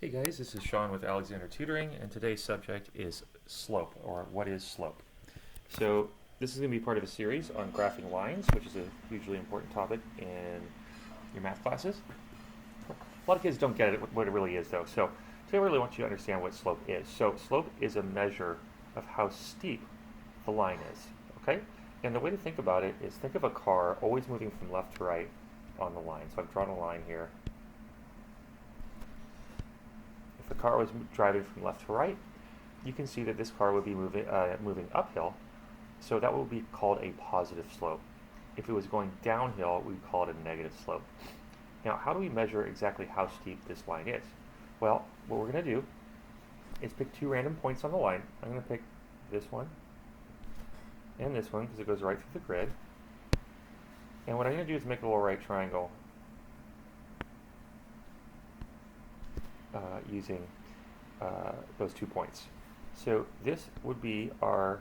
Hey guys, this is Sean with Alexander Tutoring, and today's subject is slope, or what is slope. So this is going to be part of a series on graphing lines, which is a hugely important topic in your math classes. A lot of kids don't get it, what it really is though, so today I really want you to understand what slope is. So slope is a measure of how steep the line is, okay? And the way to think about it is think of a car always moving from left to right on the line. So I've drawn a line here. If the car was driving from left to right, you can see that this car would be moving uphill, so that would be called a positive slope. If it was going downhill, we would call it a negative slope. Now, how do we measure exactly how steep this line is? Well, what we're going to do is pick two random points on the line. I'm going to pick this one and this one because it goes right through the grid. And what I'm going to do is make a little right triangle using those 2 points. So this would be our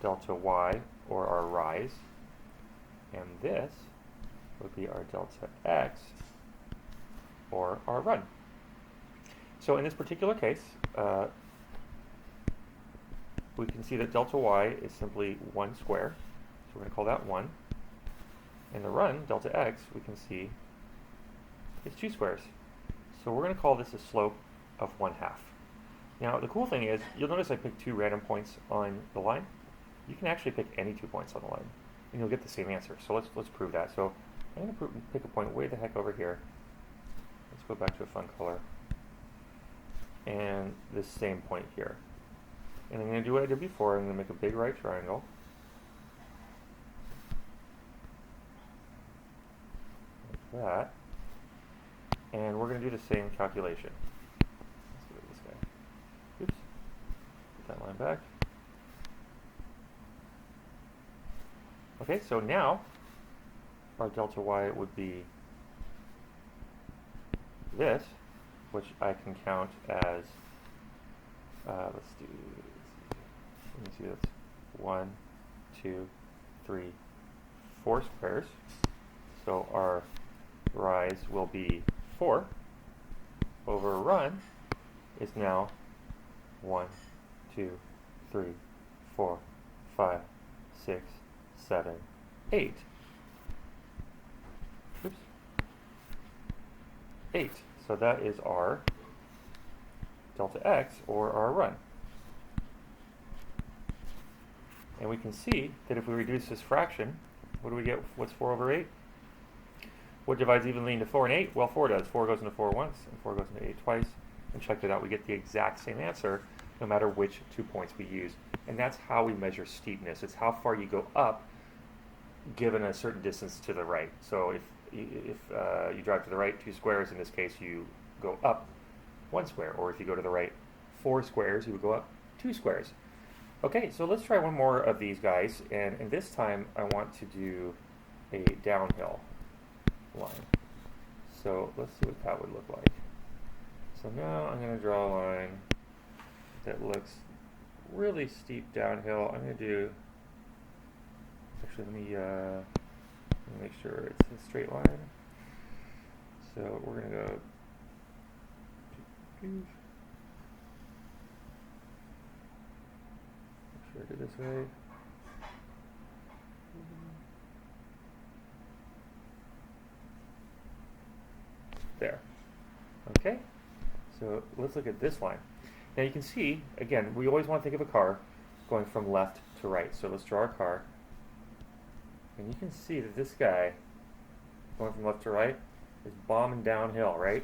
delta y, or our rise, and this would be our delta x, or our run. So in this particular case, we can see that delta y is simply 1 square, so we're going to call that 1. And the run, delta x, we can see is 2 squares. So we're going to call this a slope of 1/2. Now the cool thing is, you'll notice I picked two random points on the line. You can actually pick any 2 points on the line, and you'll get the same answer. So let's prove that. So I'm going to pick a point way the heck over here. Let's go back to a fun color. And this same point here. And I'm going to do what I did before. I'm going to make a big right triangle. Like that. And we're going to do the same calculation. Let's get rid of this guy. Oops. Put that line back. Okay, so now our delta y would be this, which I can count as, let me see, that's 1, 2, 3, 4 squares. So our rise will be 4 over run is now 1, 2, 3, 4, 5, 6, 7, 8. Oops. 8. So that is our delta x, or our run. And we can see that if we reduce this fraction, what do we get? What's 4 over 8? What divides evenly into 4 and 8? Well, 4 does. 4 goes into 4 once, and 4 goes into 8 twice. And check that out. We get the exact same answer no matter which 2 points we use. And that's how we measure steepness. It's how far you go up given a certain distance to the right. So if you drive to the right 2 squares, in this case you go up 1 square. Or if you go to the right 4 squares, you would go up 2 squares. Okay, so let's try one more of these guys. And this time I want to do a downhill line. So let's see what that would look like. So now I'm going to draw a line that looks really steep downhill. I'm going to do, actually let me make sure it's a straight line. So we're going to go, make sure I do this way. There. Okay, so let's look at this line. Now you can see, again, we always want to think of a car going from left to right. So let's draw our car. And you can see that this guy going from left to right is bombing downhill, right?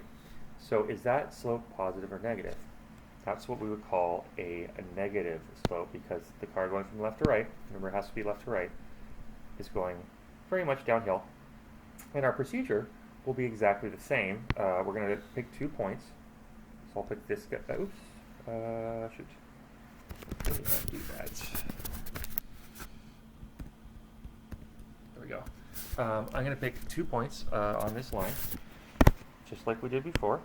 So is that slope positive or negative? That's what we would call a negative slope, because the car going from left to right, remember it has to be left to right, is going very much downhill. And our procedure will be exactly the same. We're going to pick 2 points. So I'll pick this guy. Oops. Shoot. Let me not do that. There we go. I'm going to pick 2 points on this line, just like we did before.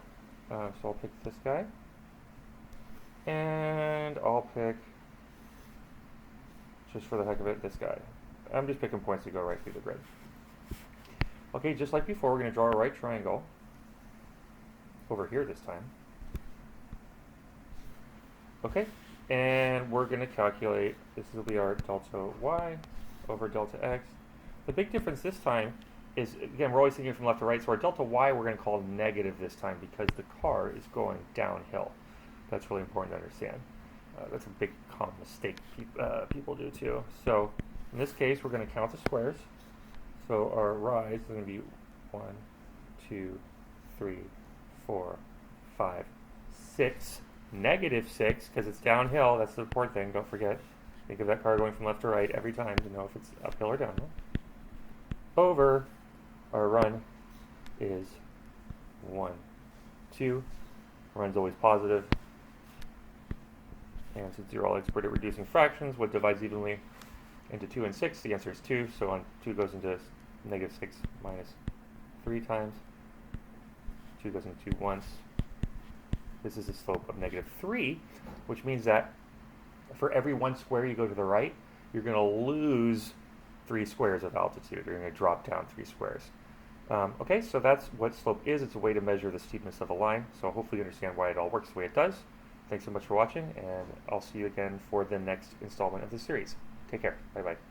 So I'll pick this guy. And I'll pick, just for the heck of it, this guy. I'm just picking points to go right through the grid. Okay, just like before, we're going to draw a right triangle over here this time. Okay, and we're going to calculate, this will be our delta y over delta x. The big difference this time is, again, we're always thinking from left to right, so our delta y we're going to call negative this time because the car is going downhill. That's really important to understand. That's a big common mistake people do too. So in this case, we're going to count the squares. So our rise is going to be 1, 2, 3, 4, 5, 6, negative 6, because it's downhill. That's the important thing. Don't forget. Think of that car going from left to right every time to know if it's uphill or downhill. Over our run is 1, 2. Run's always positive. And since you're all expert at reducing fractions, what divides evenly into 2 and 6? The answer is 2. So on 2 goes into negative 6 minus 3 times. 2 goes into 2 once. This is a slope of negative 3, which means that for every 1 square you go to the right, you're going to lose 3 squares of altitude. You're going to drop down 3 squares. Okay, so that's what slope is. It's a way to measure the steepness of a line. So hopefully you understand why it all works the way it does. Thanks so much for watching, and I'll see you again for the next installment of the series. Take care. Bye-bye.